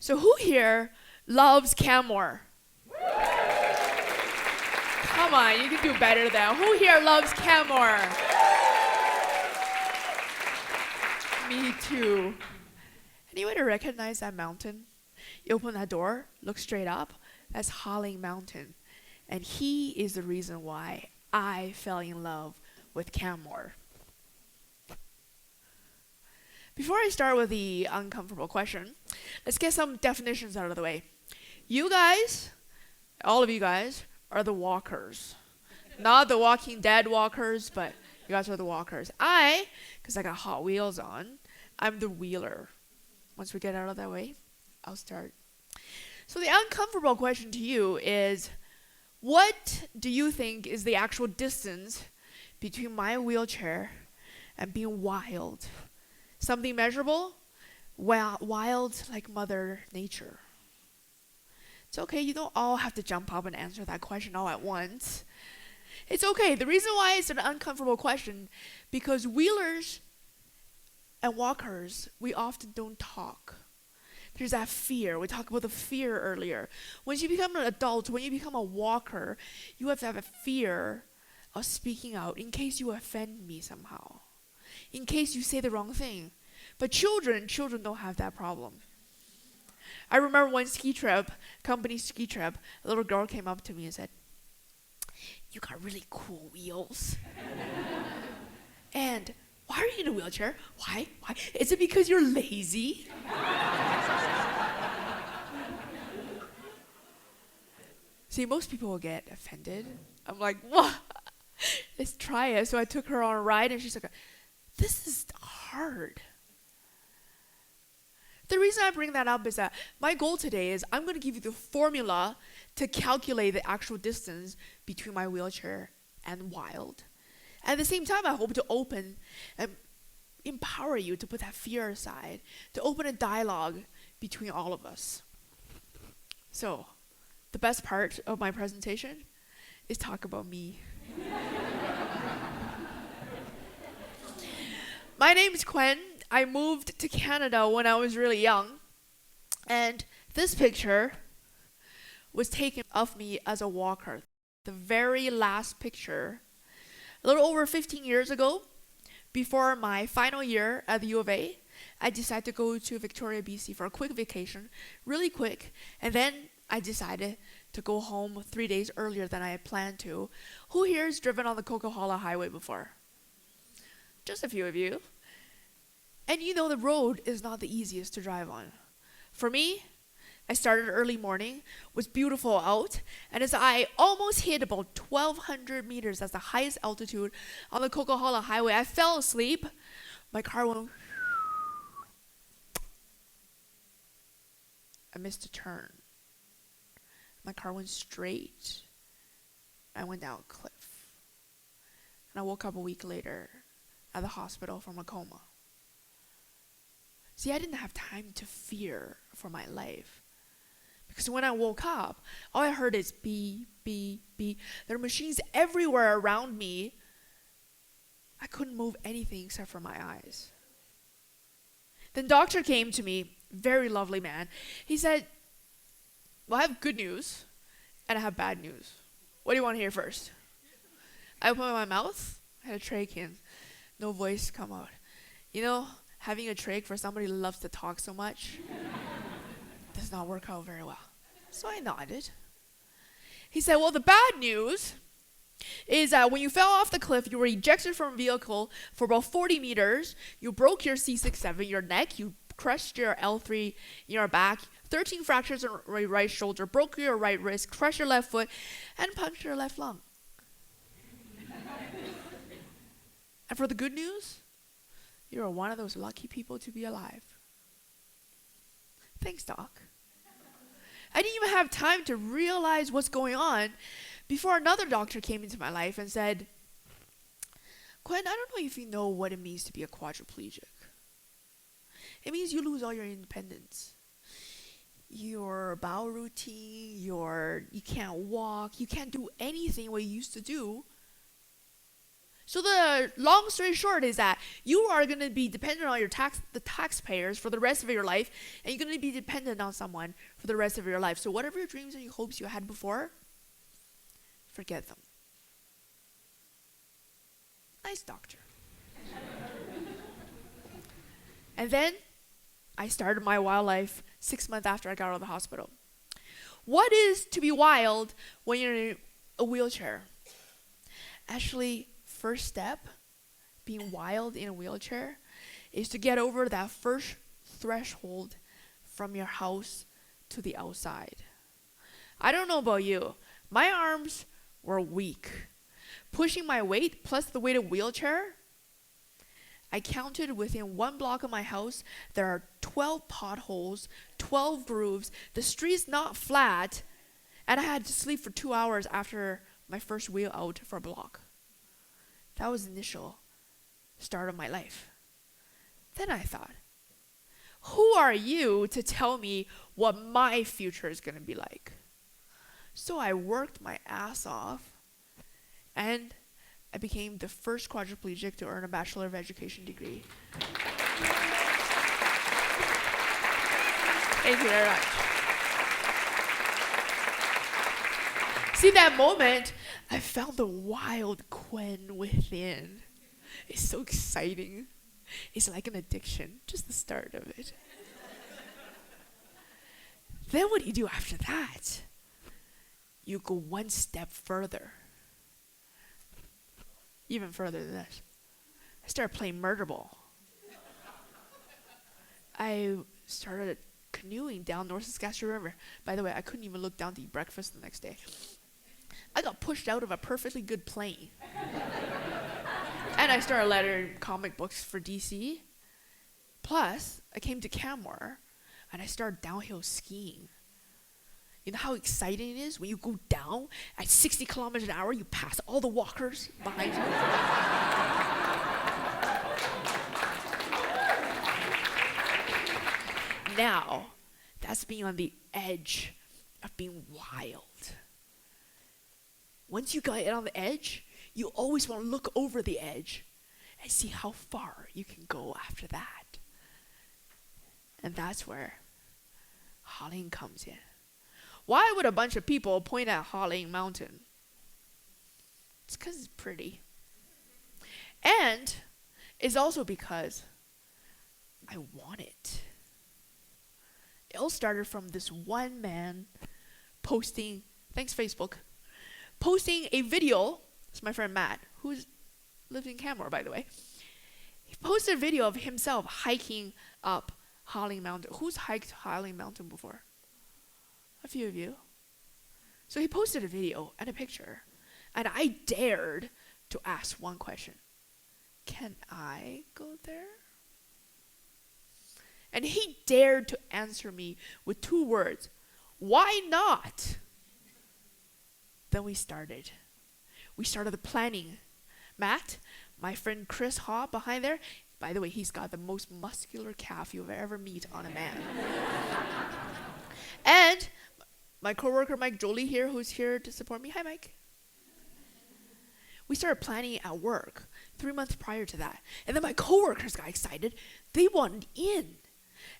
So who here loves CanMore? Come on, you can do better than. Who here loves CanMore? Me too. Anybody recognize that mountain? You open that door, look straight up. That's Holling Mountain. And he is the reason why I fell in love with CanMore. Before I start with the uncomfortable question, let's get some definitions out of the way. You guys, all of you guys, are the walkers. Not the Walking Dead walkers, but you guys are the walkers. Because I got Hot Wheels on, I'm the wheeler. Once we get out of that way, I'll start. So the uncomfortable question to you is, what do you think is the actual distance between my wheelchair and being wild? Something measurable? Wild like Mother Nature. It's okay, you don't all have to jump up and answer that question all at once. It's okay. The reason why it's an uncomfortable question, because wheelers and walkers, we often don't talk. There's that fear. We talked about the fear earlier. Once you become an adult, when you become a walker, you have to have a fear of speaking out in case you offend me somehow. In case you say the wrong thing. But children don't have that problem. I remember one ski trip, company ski trip, a little girl came up to me and said, "You got really cool wheels." And, "Why are you in a wheelchair? Why? Is it because you're lazy?" See, most people will get offended. I'm like, "What? Let's try it." So I took her on a ride and she's like, "This is hard." The reason I bring that up is that my goal today is I'm going to give you the formula to calculate the actual distance between my wheelchair and wild. At the same time, I hope to open and empower you to put that fear aside, to open a dialogue between all of us. So, the best part of my presentation is talk about me. My name is Kuen. I moved to Canada when I was really young. And this picture was taken of me as a walker. The very last picture, a little over 15 years ago, before my final year at the U of A, I decided to go to Victoria, BC for a quick vacation, really quick. And then I decided to go home 3 days earlier than I had planned to. Who here has driven on the Coquaholla highway before? Just a few of you. And you know the road is not the easiest to drive on. For me, I started early morning, was beautiful out, and as I almost hit about 1,200 meters, that's the highest altitude on the Coquaholla highway, I fell asleep. My car went, I missed a turn. My car went straight. I went down a cliff. And I woke up a week later at the hospital from a coma. See, I didn't have time to fear for my life. Because when I woke up, all I heard is beep, beep, beep. There are machines everywhere around me. I couldn't move anything except for my eyes. Then doctor came to me, very lovely man. He said, "Well, I have good news and I have bad news. What do you want to hear first?" I opened my mouth, I had a trach in, no voice come out. You know, having a trach for somebody who loves to talk so much does not work out very well. So I nodded. He said, "Well, the bad news is that when you fell off the cliff, you were ejected from a vehicle for about 40 meters. You broke your C6-7, your neck. You crushed your L3 in your back. 13 fractures on your right shoulder. Broke your right wrist. Crushed your left foot. And punctured your left lung." And for the good news, you are one of those lucky people to be alive. Thanks, doc. I didn't even have time to realize what's going on before another doctor came into my life and said, "Kuen, I don't know if you know what it means to be a quadriplegic. It means you lose all your independence. Your bowel routine, you can't walk, you can't do anything what you used to do So the long story short is that you are going to be dependent on the taxpayers for the rest of your life, and you're going to be dependent on someone for the rest of your life. So whatever your dreams and your hopes you had before, forget them. Nice doctor. And then I started my wild life 6 months after I got out of the hospital. What is to be wild when you're in a wheelchair? Actually, first step, being wild in a wheelchair, is to get over that first threshold from your house to the outside. I don't know about you. My arms were weak. Pushing my weight plus the weight of wheelchair, I counted within 1 block of my house, there are 12 potholes, 12 grooves, the street's not flat, and I had to sleep for 2 hours after my first wheel out for a block. That was the initial start of my life. Then I thought, who are you to tell me what my future is going to be like? So I worked my ass off, and I became the first quadriplegic to earn a Bachlore of Education Degree. Thank you very much. See, that moment, I found the wild Kuen within. It's so exciting. It's like an addiction, just the start of it. Then what do you do after that? You go one step further. Even further than this. I started playing Murderball. I started canoeing down North Saskatchewan River. By the way, I couldn't even look down to eat breakfast the next day. I got pushed out of a perfectly good plane. And I started lettering comic books for DC. Plus, I came to Canmore and I started downhill skiing. You know how exciting it is when you go down at 60 kilometers an hour, you pass all the walkers behind you? Now, that's being on the edge of being wild. Once you get on the edge, you always want to look over the edge and see how far you can go after that. And that's where Holling comes in. Why would a bunch of people point at Holling Mountain? It's because it's pretty. And it's also because I want it. It all started from this one man posting, thanks Facebook, posting a video. It's my friend Matt, who's lived in Canmore, by the way. He posted a video of himself hiking up Holling Mountain. Who's hiked Holling Mountain before? A few of you. So he posted a video and a picture, and I dared to ask one question. Can I go there? And he dared to answer me with 2 words. Why not? Then we started. We started the planning. Matt, my friend Chris Haw behind there, by the way, he's got the most muscular calf you'll ever meet on a man. And my coworker Mike Jolie here, who's here to support me. Hi, Mike. We started planning at work 3 months prior to that. And then my coworkers got excited. They wanted in.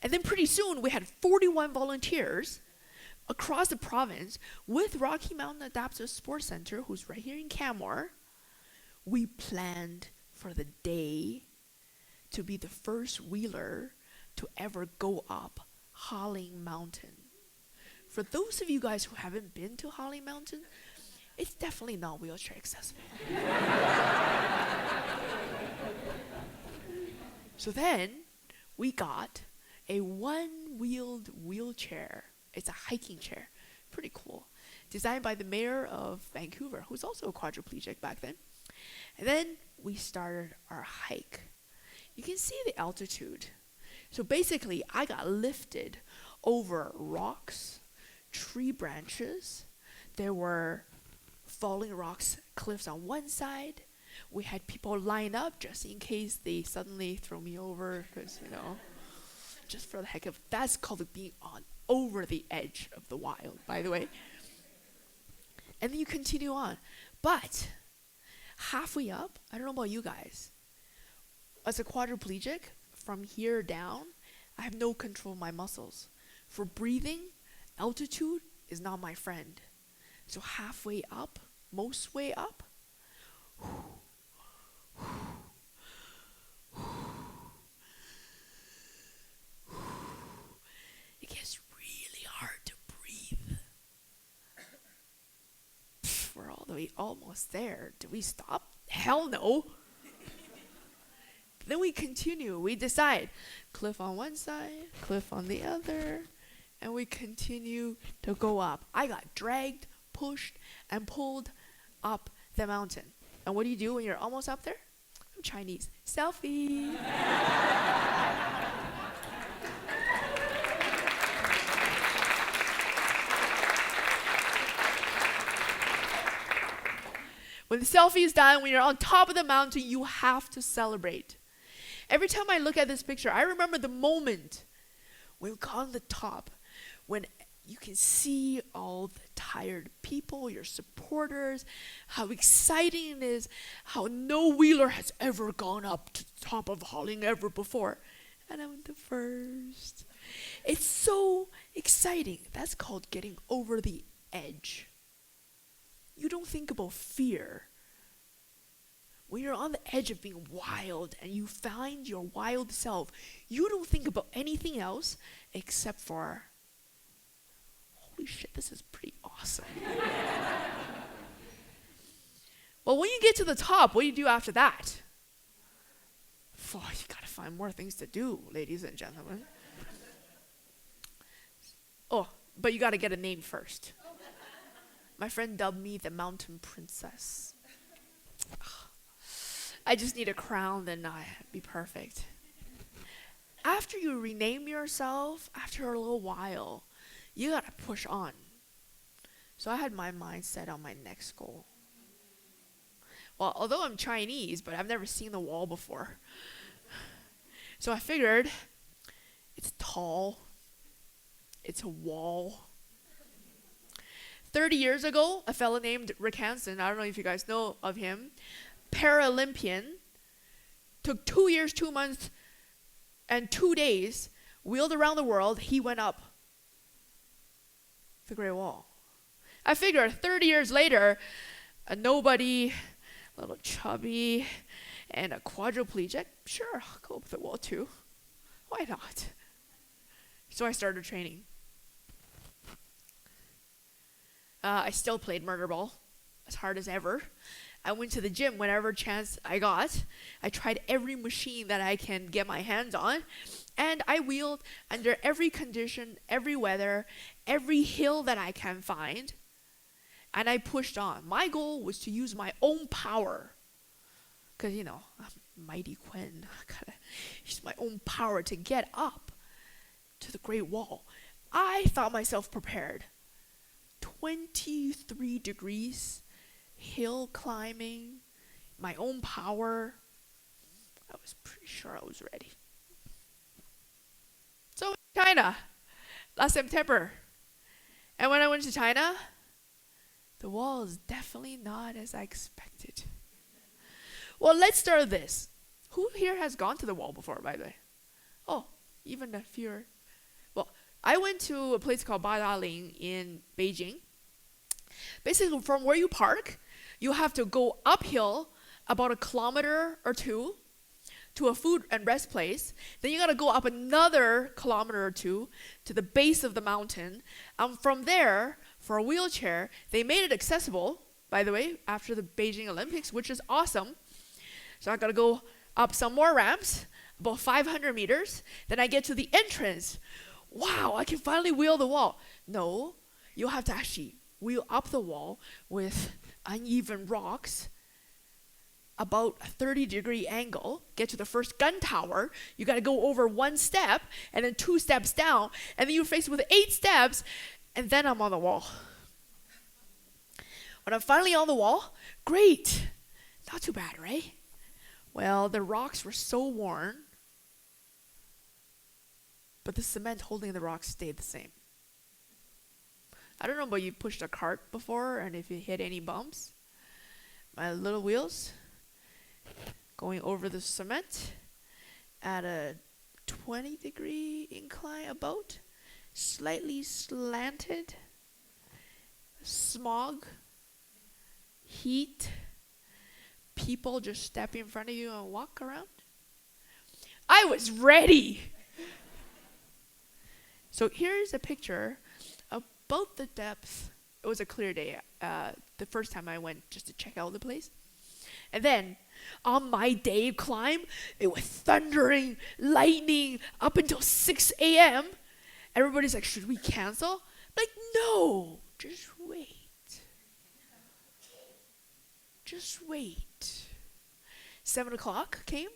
And then pretty soon we had 41 volunteers across the province with Rocky Mountain Adaptive Sports Center, who's right here in Canmore. We planned for the day to be the first wheeler to ever go up Holling Mountain. For those of you guys who haven't been to Holling Mountain, it's definitely not wheelchair accessible. So then we got a one-wheeled wheelchair. It's a hiking chair. Pretty cool. Designed by the mayor of Vancouver, who's also a quadriplegic back then. And then we started our hike. You can see the altitude. So basically, I got lifted over rocks, tree branches. There were falling rocks, cliffs on one side. We had people line up just in case they suddenly throw me over, because, just for the heck of it. That's called being on over the edge of the wild, by the way. And then you continue on. But halfway up, I don't know about you guys. As a quadriplegic, from here down, I have no control of my muscles. For breathing, altitude is not my friend. So halfway up, most way up, it gets really hard to breathe. We're all the way almost there. Do we stop? Hell no. Then we continue. We decide. Cliff on one side, cliff on the other, and we continue to go up. I got dragged, pushed, and pulled up the mountain. And what do you do when you're almost up there? I'm Chinese. Selfie. When the selfie is done, when you're on top of the mountain, you have to celebrate. Every time I look at this picture, I remember the moment when we got on the top, when you can see all the tired people, your supporters, how exciting it is, how no wheeler has ever gone up to the top of Holling ever before. And I'm the first. It's so exciting. That's called getting over the edge. You don't think about fear. When you're on the edge of being wild and you find your wild self, you don't think about anything else except for, holy shit, this is pretty awesome. Well, when you get to the top, what do you do after that? Oh, you gotta find more things to do, ladies and gentlemen. Oh, but you gotta get a name first. My friend dubbed me the Mountain Princess. I just need a crown, then I'd be perfect. After you rename yourself, after a little while, you gotta push on. So I had my mind set on my next goal. Well, although I'm Chinese, but I've never seen the wall before. So I figured, it's tall, it's a wall. 30 years ago, a fellow named Rick Hansen, I don't know if you guys know of him, Paralympian, took 2 years, 2 months, and 2 days, wheeled around the world. He went up the Great Wall. I figured 30 years later, a nobody, a little chubby, and a quadriplegic, sure, I'll go up the wall too. Why not? So I started training. I still played Murderball as hard as ever. I went to the gym whenever chance I got. I tried every machine that I can get my hands on. And I wheeled under every condition, every weather, every hill that I can find. And I pushed on. My goal was to use my own power. Because, I'm Mighty Kuen. I gotta use my own power to get up to the Great Wall. I thought myself prepared. 23 degrees, hill climbing, my own power. I was pretty sure I was ready. So China, last September. And when I went to China, the wall is definitely not as I expected. Well, let's start this. Who here has gone to the wall before, by the way? Oh, even a few. Well, I went to a place called Bachlore in Beijing. Basically, from where you park, you have to go uphill about 1 kilometer or 2 to a food and rest place. Then you got to go up another 1 kilometer or 2 to the base of the mountain. From there, for a wheelchair, they made it accessible, by the way, after the Beijing Olympics, which is awesome. So I got to go up some more ramps, about 500 meters. Then I get to the entrance. Wow, I can finally wheel the wall. No, you have to actually wheel up the wall with uneven rocks, about a 30-degree angle, get to the first gun tower. You got to go over 1 step, and then 2 steps down, and then you're faced with 8 steps, and then I'm on the wall. When I'm finally on the wall, great. Not too bad, right? Well, the rocks were so worn, but the cement holding the rocks stayed the same. I don't know about you pushed a cart before and if you hit any bumps. My little wheels going over the cement at a 20-degree incline about, slightly slanted, smog, heat, people just step in front of you and walk around. I was ready. So here's a picture about the depth. It was a clear day, the first time I went just to check out the place. And then on my day climb, it was thundering, lightning up until 6 a.m. Everybody's like, should we cancel? Like, no, just wait. Just wait. 7 o'clock came.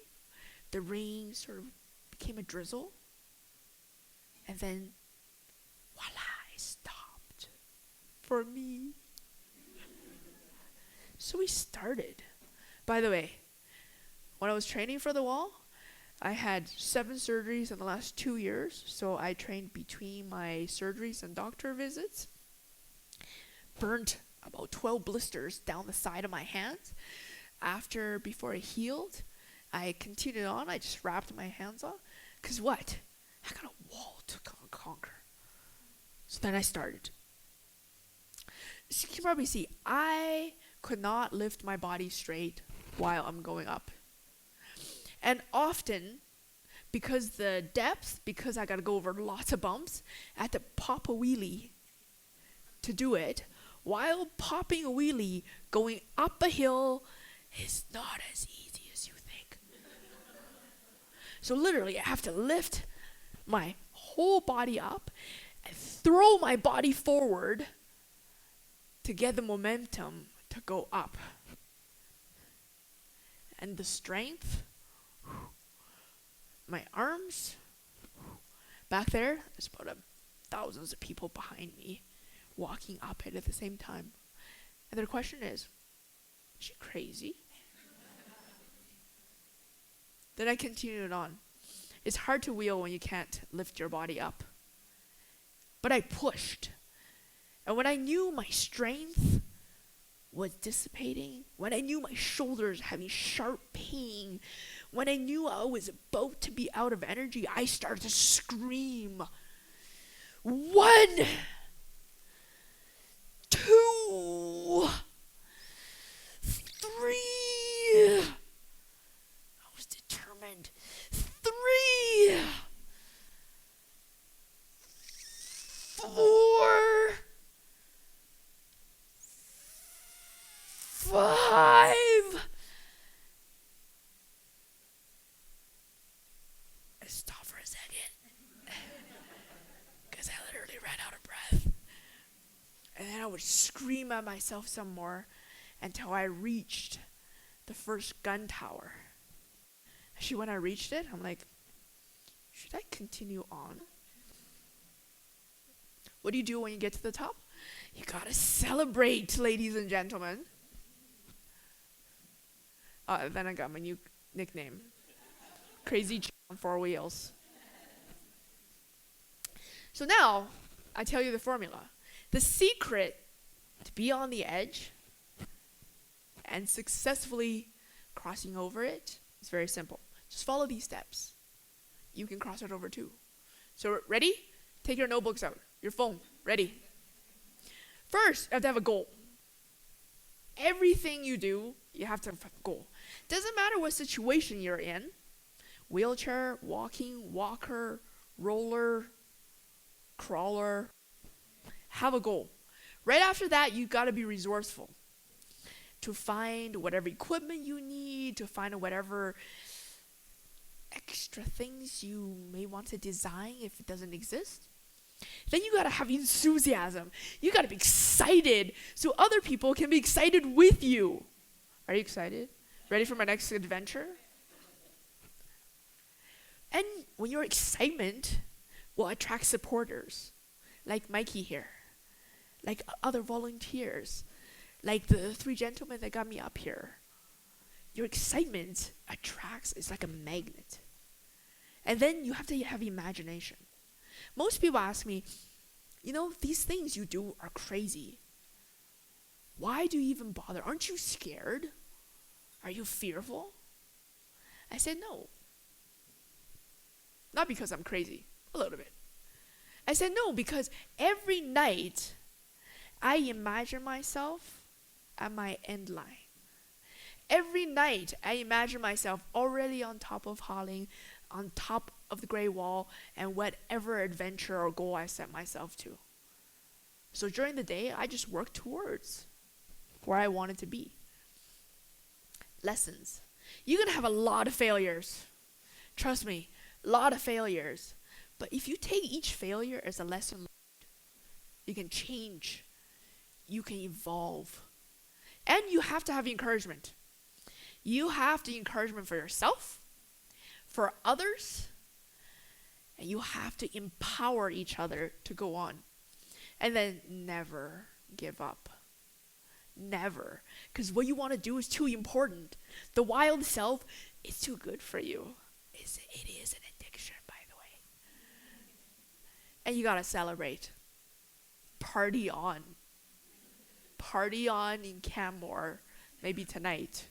The rain sort of became a drizzle. And then, voila, it stopped for me. So we started. By the way, when I was training for the wall, I had 7 surgeries in the last 2 years. So I trained between my surgeries and doctor visits. Burnt about 12 blisters down the side of my hands. Before it healed, I continued on. I just wrapped my hands on. Because what? I got a wall to conquer. So then I started. As you can probably see, I could not lift my body straight while I'm going up. And often, because I got to go over lots of bumps, I had to pop a wheelie to do it. While popping a wheelie, going up a hill is not as easy as you think. So literally, I have to lift my whole body up and throw my body forward to get the momentum to go up. And the strength, my arms, back there's about thousands of people behind me walking up it at the same time. And their question is she crazy? Then I continued on. It's hard to wheel when you can't lift your body up. But I pushed. And when I knew my strength was dissipating, when I knew my shoulders having sharp pain, when I knew I was about to be out of energy, I started to scream. 1, 2, 3. I was determined. 3, 4, 5. I stopped for a second because I literally ran out of breath. And then I would scream at myself some more until I reached the first gun tower. Actually, when I reached it, I'm like, should I continue on? What do you do when you get to the top? You gotta celebrate, ladies and gentlemen. Then I got my new nickname. Crazy Ch on 4 wheels. So now, I tell you the formula. The secret to be on the edge and successfully crossing over it is very simple. Just follow these steps. You can cross it over too. So ready? Take your notebooks out. Your phone. Ready? First, you have to have a goal. Everything you do, you have to have a goal. Doesn't matter what situation you're in. Wheelchair, walking, walker, roller, crawler. Have a goal. Right after that, you got to be resourceful to find whatever equipment you need, to find whatever extra things you may want to design if it doesn't exist. Then you got to have enthusiasm. You got to be excited so other people can be excited with you. Are you excited? Ready for my next adventure? And when your excitement will attract supporters, like Mikey here, like other volunteers, like the 3 gentlemen that got me up here. Your excitement attracts, it's like a magnet. And then you have to have imagination. Most people ask me, these things you do are crazy. Why do you even bother? Aren't you scared? Are you fearful? I said no. Not because I'm crazy, a little bit. I said no because every night I imagine myself at my end line. Every night I imagine myself already on top of Harling, on top of the Great Wall, and whatever adventure or goal I set myself to. So during the day, I just work towards where I wanted to be. Lessons. You're going to have a lot of failures. Trust me, a lot of failures. But if you take each failure as a lesson learned, you can change. You can evolve. And you have to have encouragement. You have the encouragement for yourself, for others, and you have to empower each other to go on. And then never give up. Never. Because what you want to do is too important. The wild self is too good for you. It is an addiction, by the way. And you got to celebrate. Party on. Party on in Canmore. Maybe tonight.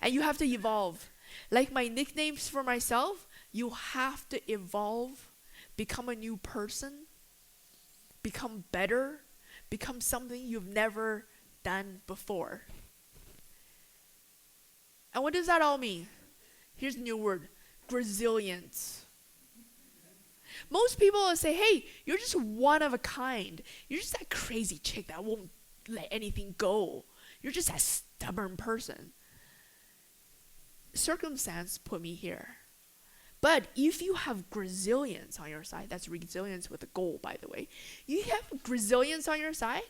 And you have to evolve. Like my nicknames for myself, you have to evolve, become a new person, become better, become something you've never done before. And what does that all mean? Here's a new word, resilience. Most people will say, hey, you're just one of a kind. You're just that crazy chick that won't let anything go. You're just that stubborn person. Circumstance put me here. But if you have resilience on your side, that's resilience with a goal, by the way. You have resilience on your side,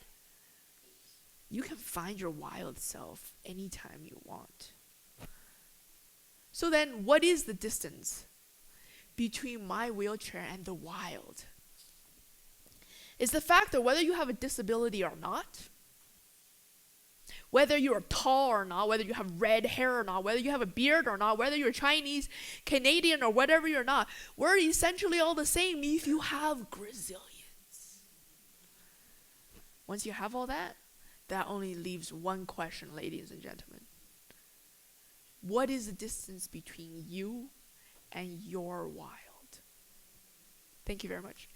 you can find your wild self anytime you want. So then, what is the distance between my wheelchair and the wild? It's the fact that whether you have a disability or not, whether you're tall or not, whether you have red hair or not, whether you have a beard or not, whether you're Chinese, Canadian, or whatever you're not, we're essentially all the same if you have resilience. Once you have all that, that only leaves one question, ladies and gentlemen. What is the distance between you and your wild? Thank you very much.